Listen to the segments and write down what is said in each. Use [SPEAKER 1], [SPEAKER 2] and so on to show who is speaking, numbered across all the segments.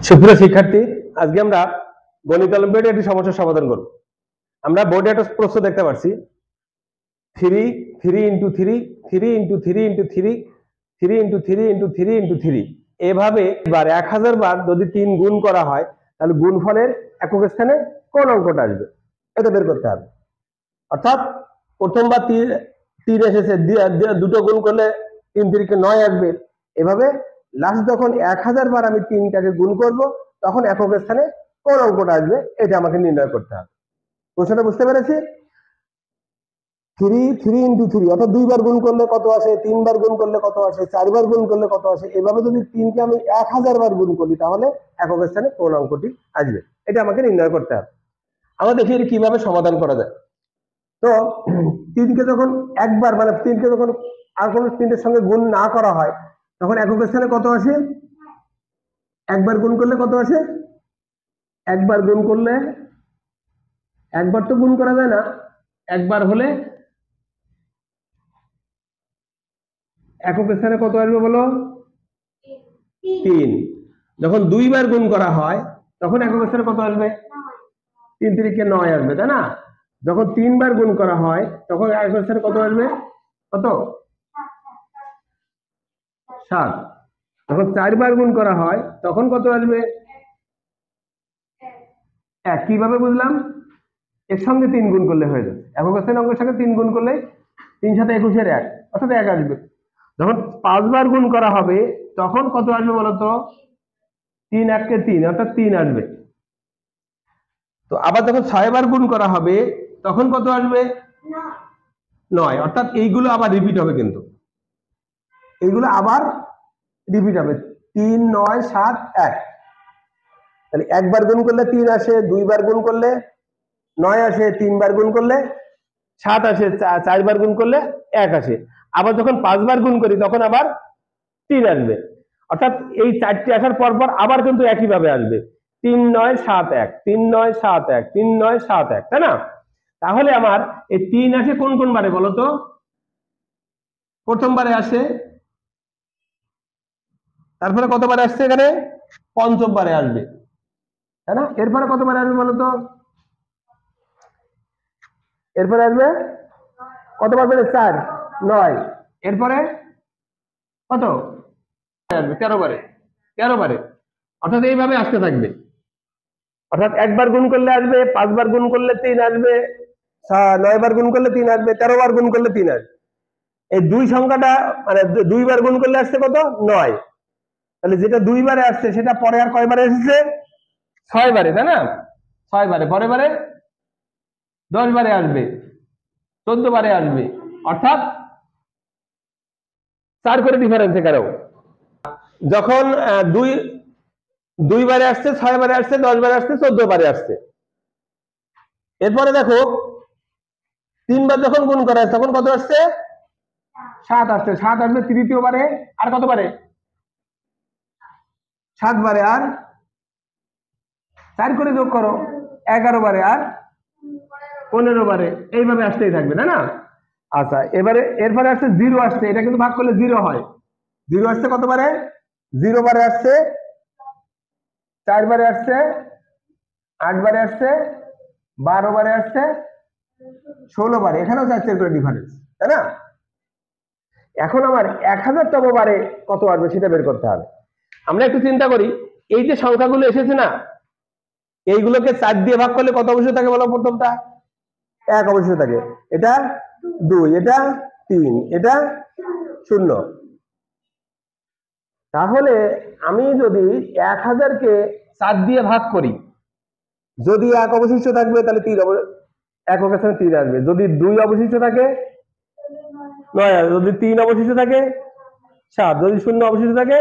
[SPEAKER 1] সুপ্রিয় শিক্ষার্থী, আজকে আমরা গণিত অলিম্পিয়াডে একটি সমস্যার সমাধান করব। আমরা বোর্ডে একটা প্রশ্ন দেখতে পাচ্ছি 3 3 into 3 3 into 3 into 3 3 into 3 into 3 into 3 এভাবে বার 1000 বার যদি 3 গুণ করা হয় তাহলে গুণফলের একক স্থানে কোন অঙ্কটা আসবে এটা বের করতে হবে। অর্থাৎ প্রথমবার 3 এসেছে, দুটো গুণ করলে 3 3 9 আসবে। এভাবে লাস্ট যখন 1000 বার আমি 3টাকে গুণ করব তখন একক স্থানে কোন অঙ্কটা আসবে এটা আমাকে নির্ণয় করতে হবে। প্রশ্নটা বুঝতে পেরেছি? 3 3 ইন্টু 3 অর্থাৎ 2 বার গুণ করলে কত আসে, 3 বার গুণ করলে কত আসে, 4 বার গুণ করলে কত আসে। এভাবে যদি 3কে আমি 1000 বার গুণ করি তাহলে একক স্থানে কোন অঙ্কটি আসবে এটা আমাকে নির্ণয় করতে হবে। আমরা দেখি এটা কিভাবে সমাধান করা যায়। তো 3কে যখন একবার মানে 3কে যখন আর কোনো 3এর সঙ্গে গুণ না করা হয় তখন একক স্থানে কত আসে? একবার গুণ করলে কত আসে? একবার গুণ করলে, একবার তো গুণ করা যায় না, একবার হলে একক স্থানে কত আসবে বলো? 3। যখন 2 বার গুণ করা হয় তখন একক স্থানে কত আসবে? 3 3 9 আসবে, তাই না? যখন 3 বার গুণ করা হয় তখন একক স্থানে কত আসবে? কত? 7। যখন 4 বার গুণ করা হয় তখন কত আসবে? 1। কিভাবে বুঝলাম? এর সঙ্গে 3 গুণ করলে হয়ে যাবে, একক স্থানে অঙ্কের সঙ্গে 3 গুণ করলে 3 7 21 1 অর্থাৎ 1 আসবে। যখন 5 বার গুণ করা হবে তখন কত আসবে বলতো? 3 1 কে 3 অর্থাৎ 3 আসবে। তো আবার যখন 6 বার গুণ করা হবে তখন কত আসবে? 9 অর্থাৎ এইগুলো আবার রিপিট হবে, কিন্তু এইগুলো আবার রিপিট হবে 3 9 7 1। তাহলে একবার গুণ করলে 3 আসে, 2 বার গুণ করলে 9 আসে, 3 বার গুণ করলে 7 আসে, 4 বার গুণ করলে 1 আসে। আবার যখন 5 বার গুণ করি তখন আবার 3 আসবে। অর্থাৎ এই 4টি আসার পর পর আবার কিন্তু একই ভাবে আসবে 3 9 7 1 3 9 7 1 3 9 7 1, তাই না? তাহলে আমার এই 3 আসে কোন কোন বারে বলো তো? প্রথমবারে আসে, তারপরে কতবারে আসছে এখানে? পঞ্চম বারে আসবে, তাই না? এরপরে কতবারে আসবে বলো তো? এরপরে আসবে কতবার বেড়ে? 4 9। এরপরে কত আসবে? 13 বারে, 13 বারে। অর্থাৎ এইভাবে আসতে থাকবে। অর্থাৎ একবার গুণ করলে আসবে, 5 বার গুণ করলে 3 আসবে, 9 বার গুণ করলে 3 আসবে, 13 বার গুণ করলে 3 আসবে। এই 2 সংখ্যাটা মানে 2 বার গুণ করলে আসছে কত? 9। তাহলে যেটা 2 বারে আসছে সেটা পরে আর কয়বারে এসেছে? 6 বারে, তাই না? 6 বারে, পরে বারে 10 বারে আসবে, 14 বারে আসবে, অর্থাৎ 4 করে ডিফারেন্স এখানেও। যখন 2 বারে আসছে, 6 বারে আসছে, 10 বারে আসছে, 14 বারে আসছে। এরপরে দেখো 3 বার যখন গুণ করা হয় তখন কত আসছে? 7 আসছে। 7 আসবে তৃতীয় বারে, আর কত বারে? 7 বারে, আর 4 করে যোগ করো 11 বারে, আর 15 বারে। এইভাবে আসতেই থাকবে, তাই না? আচ্ছা, এবারে এরপরে আসছে 0 আসছে, এটা কিন্তু ভাগ করলে 0 হয়। 0 আসছে কত বারে? 0 বারে আসছে, 4 বারে আসছে, 8 বারে আসছে, 12 বারে আসছে, 16 বারে। এখানেও 4 করে ডিফারেন্স, তাই না? এখন আমার 1000তম বারে কত আসবে সেটা বের করতে হবে। আমরা একটু চিন্তা করি, এই যে সংখ্যাগুলো এসেছে না, এইগুলোকে 4 দিয়ে ভাগ করলে কত অবশিষ্ট থাকে বলো? প্রথমটা 1 অবশিষ্ট থাকে, এটা 2, এটা 3, এটা 0। তাহলে আমি যদি 1000কে 4 দিয়ে ভাগ করি, যদি 1 অবশিষ্ট থাকবে তাহলে 3 একক স্থানে 3 আসবে। যদি 2 অবশিষ্ট থাকে 9 আসবে, যদি 3 অবশিষ্ট থাকে 7, যদি 0 অবশিষ্ট থাকে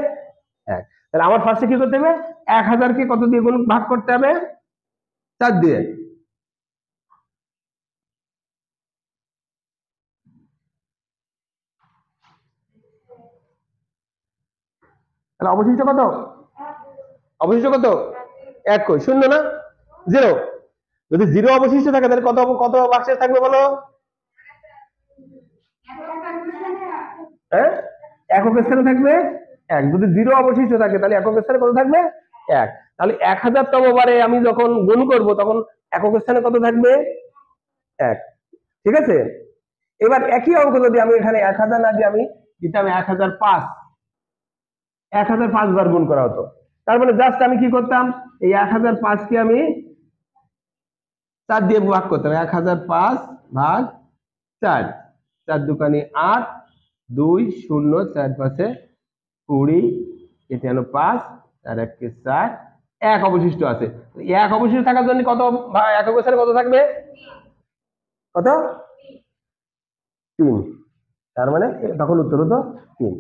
[SPEAKER 1] 1। তাহলে আমার ফার্স্টে কি করতে হবে? 1000কে কত দিয়ে গুণ ভাগ করতে হবে? 4 দিয়ে। তাহলে অবশিষ্ট কত? অবশিষ্ট কত? 1 কই? 0 না? 0। যদি 0 অবশিষ্ট থাকে তাহলে কত কত বাক্সে থাকবে বলো? হ্যাঁ, একক স্থানে থাকবে 1। যদি 0 অবশিষ্ট থাকে তাহলে একক স্থানে কত থাকবে? 1। তাহলে 1000তম বারে আমি যখন গুণ করব তখন একক স্থানে কত থাকবে? 1। ঠিক আছে, এবার একই অঙ্ক যদি আমি এখানে 1000 না দিয়ে আমি দিতাম 1005, 1005 বার গুণ করা হতো। তার মানে জাস্ট আমি কি করতাম, এই 1005 কে আমি 4 দিয়ে ভাগ করতাম। 1005 ভাগ 4, 4 দুকানি 8, 2 0 4 5 20, এতে হলো 5, আর 1 কে 4, 1 অবশিষ্ট আছে। 1 অবশিষ্ট থাকার জন্য কত একক স্থানে কত থাকবে? কত? 3। তার মানে তখন উত্তর হতো 3।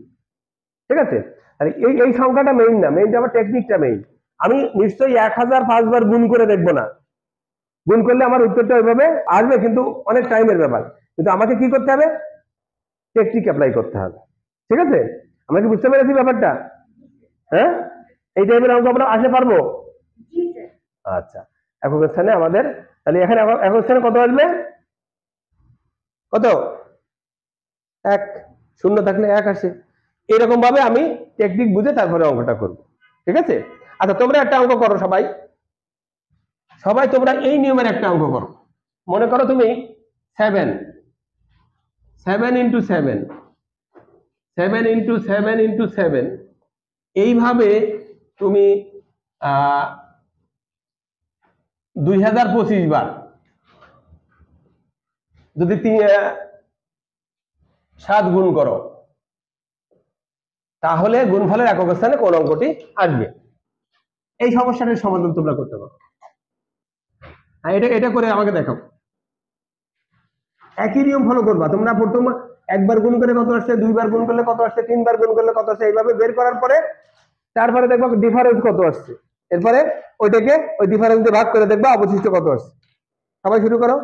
[SPEAKER 1] ঠিক আছে, তাহলে এই সংখ্যাটা মেইন না, মেইনটা আমার টেকনিকটা মেইন। আমি নিশ্চয়ই 1005 বার গুণ করে দেখবো না, গুণ করলে আমার উত্তরটা ওইভাবে আসবে, কিন্তু অনেক টাইমের ব্যাপার। কিন্তু আমাকে কি করতে হবে? টেকনিক অ্যাপ্লাই করতে হবে। ঠিক আছে, আমরা কি বুঝতে পেরেছি ব্যাপারটা? হ্যাঁ, এই টাইপের অঙ্ক আমরা আসতে পারবো? আচ্ছা, একক স্থানে আমাদের তাহলে এখানে একক স্থানে কত আসবে? কত? 1। শূন্য থাকলে 1 আসে। এরকম ভাবে আমি টেকনিক বুঝে তারপরে অঙ্কটা করব। ঠিক আছে, আচ্ছা তোমরা একটা অঙ্ক করো, সবাই সবাই তোমরা এই নিয়মের একটা অঙ্ক করো। মনে করো তুমি 7 into 7, 7 into 7 into 7, এইভাবে তুমি 2025 বার যদি 7 গুণ করো, তাহলে গুণফলের একক স্থানে কোন অঙ্কটি আসবে? এই সমস্যাটার সমাধান তোমরা করতে পারো। এটা করে আমাকে দেখাও। একই নিয়ম ফলো করবা তোমরা। প্রথম একবার গুণ করে কত আসছে, 2 বার গুণ করলে কত আসছে, 3 বার গুণ করলে কত আসছে, এইভাবে বের করার পরে তারপরে দেখবা ডিফারেন্স কত আসছে, এরপরে ওইটাকে ওই ডিফারেন্স দিয়ে ভাগ করে দেখবা অবশিষ্ট কত আসছে। সবাই শুরু করো।